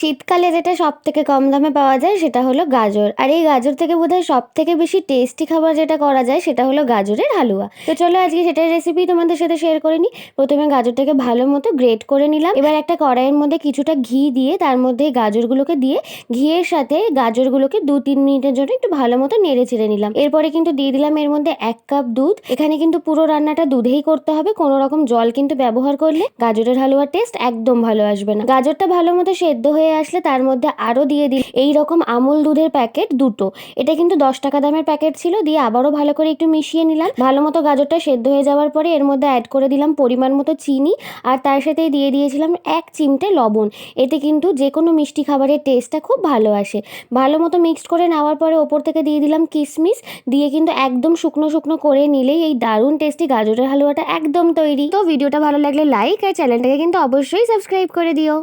শীতকালে যেটা সবথেকে কম দামে পাওয়া যায় সেটা হলো গাজর। আর এই গাজর থেকে বোধহয় সবথেকে বেশি টেস্টি খাবার যেটা করা যায় সেটা হলো গাজরের হালুয়া। তো চলো আজকে সেটার রেসিপি তোমাদের সাথে শেয়ার করে নিই। প্রথমে গাজরটাকে ভালো মতো গ্রেট করে নিলাম। এবার একটা কড়াইয়ের মধ্যে কিছুটা ঘি দিয়ে তার মধ্যে গাজরগুলোকে দিয়ে ঘিয়ের সাথে গাজরগুলোকে 2-3 মিনিটের জন্য একটু ভালো মতো নেড়ে চেড়ে নিলাম। এরপরে কিন্তু দিয়ে দিলাম এর মধ্যে 1 কাপ দুধ। এখানে কিন্তু পুরো রান্নাটা দুধেই করতে হবে, কোনো রকম জল কিন্তু ব্যবহার করলে গাজরের হালুয়ার টেস্ট একদম ভালো আসবে না। গাজরটা ভালো মতো সেদ্ধ হয়ে আসলে তার মধ্যে আরো দিয়ে দিই এইরকম আমুল দুধের প্যাকেট দুটো। এটা কিন্তু 10 টাকা দামের প্যাকেট ছিল। দিয়ে আবারও ভালো করে একটু মিশিয়ে নিলাম। ভালো মতো গাজরটা সেদ্ধ হয়ে যাওয়ার পরে এর মধ্যে অ্যাড করে দিলাম পরিমাণ মতো চিনি, আর তার সাথেই দিয়ে দিয়েছিলাম 1 চিমটে লবণ। এতে কিন্তু যে কোনো মিষ্টি খাবারের টেস্টটা খুব ভালো আসে। ভালো মতো মিক্সড করে নেওয়ার পরে ওপর থেকে দিয়ে দিলাম কিশমিশ। দিয়ে কিন্তু একদম শুকনো শুকনো করে নিলেই এই দারুণ টেস্টি গাজরের হালুয়াটা একদম তৈরি। তো ভিডিওটা ভালো লাগলে লাইক আর চ্যানেলটাকে কিন্তু অবশ্যই সাবস্ক্রাইব করে দিও।